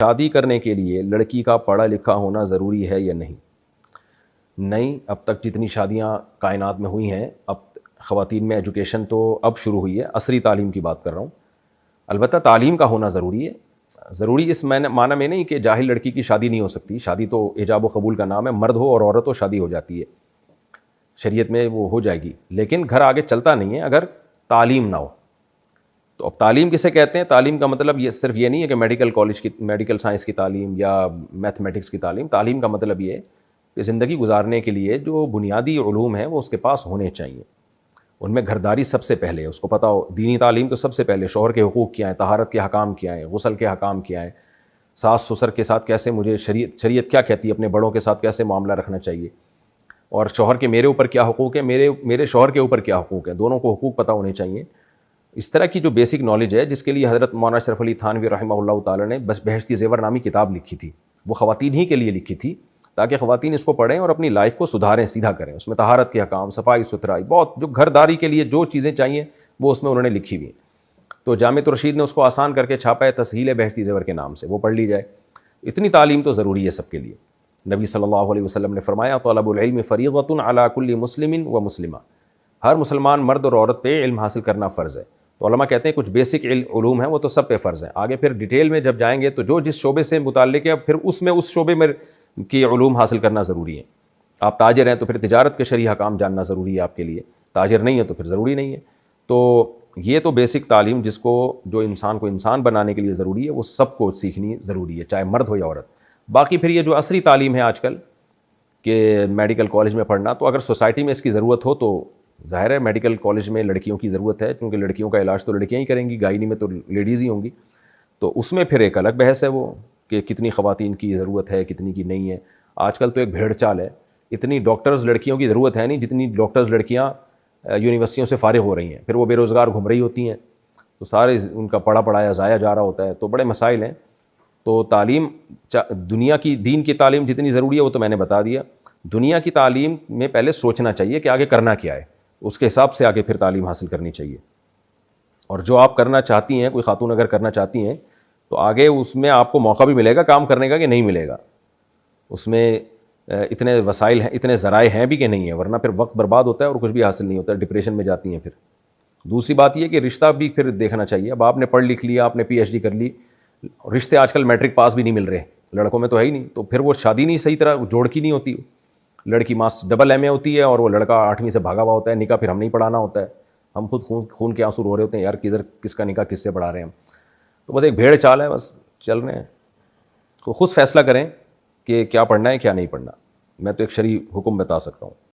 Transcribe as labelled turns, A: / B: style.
A: شادی کرنے کے لیے لڑکی کا پڑھا لکھا ہونا ضروری ہے یا نہیں؟ نہیں، اب تک جتنی شادیاں کائنات میں ہوئی ہیں، اب خواتین میں ایجوکیشن تو اب شروع ہوئی ہے، عصری تعلیم کی بات کر رہا ہوں۔ البتہ تعلیم کا ہونا ضروری ہے، ضروری اس معنی میں نہیں کہ جاہل لڑکی کی شادی نہیں ہو سکتی، شادی تو ایجاب و قبول کا نام ہے، مرد ہو اور عورت ہو شادی ہو جاتی ہے، شریعت میں وہ ہو جائے گی، لیکن گھر آگے چلتا نہیں ہے اگر تعلیم نہ ہو۔ تو اب تعلیم کسے کہتے ہیں؟ تعلیم کا مطلب یہ صرف یہ نہیں ہے کہ میڈیکل کالج کی میڈیکل سائنس کی تعلیم یا میتھمیٹکس کی تعلیم۔ تعلیم کا مطلب یہ ہے کہ زندگی گزارنے کے لیے جو بنیادی علوم ہیں وہ اس کے پاس ہونے چاہیے، ان میں گھرداری سب سے پہلے ہے، اس کو پتہ ہو دینی تعلیم تو سب سے پہلے، شوہر کے حقوق کیا ہیں، طہارت کے حکام کیا ہیں، غسل کے حکام کیا ہیں، ساس سسر کے ساتھ کیسے مجھے شریعت کیا کہتی ہے، اپنے بڑوں کے ساتھ کیسے معاملہ رکھنا چاہیے، اور شوہر کے میرے اوپر کیا حقوق ہیں، میرے شوہر کے اوپر کیا حقوق ہیں، دونوں کو حقوق پتہ ہونے چاہیے۔ اس طرح کی جو بیسک نالج ہے، جس کے لیے حضرت مولانا اشرف علی تھانوی رحمہ اللہ تعالی نے بہشتی زیور نامی کتاب لکھی تھی، وہ خواتین ہی کے لیے لکھی تھی تاکہ خواتین اس کو پڑھیں اور اپنی لائف کو سدھاریں، سیدھا کریں۔ اس میں طہارت کے حکام، صفائی ستھرائی، بہت جو گھرداری کے لیے جو چیزیں چاہیے وہ اس میں انہوں نے لکھی ہوئی ہیں۔ تو جامعۃ الرشید نے اس کو آسان کر کے چھاپا ہے تسہیل بہشتی زیور کے نام سے، وہ پڑھ لی جائے۔ اتنی تعلیم تو ضروری ہے سب کے لیے۔ نبی صلی اللہ علیہ وسلم نے فرمایا طلب العلم فریضۃ علی کل مسلم و مسلمہ، ہر مسلمان مرد اور عورت پہ علم حاصل کرنا فرض ہے۔ تو علماء کہتے ہیں کچھ بیسک علوم ہیں وہ تو سب پہ فرض ہیں، آگے پھر ڈیٹیل میں جب جائیں گے تو جو جس شعبے سے متعلق ہے پھر اس شعبے میں کی علوم حاصل کرنا ضروری ہے۔ آپ تاجر ہیں تو پھر تجارت کے شرعی حکام جاننا ضروری ہے آپ کے لیے، تاجر نہیں ہے تو پھر ضروری نہیں ہے۔ تو یہ تو بیسک تعلیم جس کو جو انسان کو انسان بنانے کے لیے ضروری ہے وہ سب کو سیکھنی ضروری ہے، چاہے مرد ہو یا عورت۔ باقی پھر یہ جو عصری تعلیم ہے آج کل کہ میڈیکل کالج میں پڑھنا، تو اگر سوسائٹی میں اس کی ضرورت ہو تو ظاہر ہے میڈیکل کالج میں لڑکیوں کی ضرورت ہے، کیونکہ لڑکیوں کا علاج تو لڑکیاں ہی کریں گی، گائنی میں تو لیڈیز ہی ہوں گی، تو اس میں پھر ایک الگ بحث ہے وہ کہ کتنی خواتین کی ضرورت ہے کتنی کی نہیں ہے۔ آج کل تو ایک بھیڑ چال ہے، اتنی ڈاکٹرز لڑکیوں کی ضرورت ہے نہیں جتنی ڈاکٹرز لڑکیاں یونیورسٹیوں سے فارغ ہو رہی ہیں، پھر وہ بے روزگار گھوم رہی ہوتی ہیں، تو سارے ان کا پڑھا پڑھایا ضائع جا رہا ہوتا ہے، تو بڑے مسائل ہیں۔ تو تعلیم دنیا کی دین کی تعلیم جتنی ضروری ہے وہ تو میں نے بتا دیا، دنیا کی تعلیم میں پہلے سوچنا چاہیے کہ آگے کرنا کیا ہے، اس کے حساب سے آگے پھر تعلیم حاصل کرنی چاہیے۔ اور جو آپ کرنا چاہتی ہیں، کوئی خاتون اگر کرنا چاہتی ہیں تو آگے اس میں آپ کو موقع بھی ملے گا کام کرنے کا کہ نہیں ملے گا، اس میں اتنے وسائل ہیں، اتنے ذرائع ہیں بھی کہ نہیں ہیں، ورنہ پھر وقت برباد ہوتا ہے اور کچھ بھی حاصل نہیں ہوتا ہے، ڈپریشن میں جاتی ہیں۔ پھر دوسری بات یہ کہ رشتہ بھی پھر دیکھنا چاہیے، اب آپ نے پڑھ لکھ لیا، آپ نے پی ایچ ڈی کر لی، رشتے آج کل میٹرک پاس بھی نہیں مل رہے، لڑکوں میں تو ہے ہی نہیں، تو پھر وہ شادی نہیں صحیح طرح جوڑ کی نہیں ہوتی، لڑکی ڈبل ایم اے ہوتی ہے اور وہ لڑکا 8ویں سے بھاگا ہوا ہوتا ہے، نکاح پھر ہم نہیں پڑھانا ہوتا ہے، ہم خود خون کے آنسو رو رہے ہوتے ہیں، یار کدھر کس کا نکاح کس سے پڑھا رہے ہیں ہم۔ تو بس ایک بھیڑ چال ہے، بس چل رہے ہیں، تو خود فیصلہ کریں کہ کیا پڑھنا ہے کیا نہیں پڑھنا۔ میں تو ایک شرعی حکم بتا سکتا ہوں۔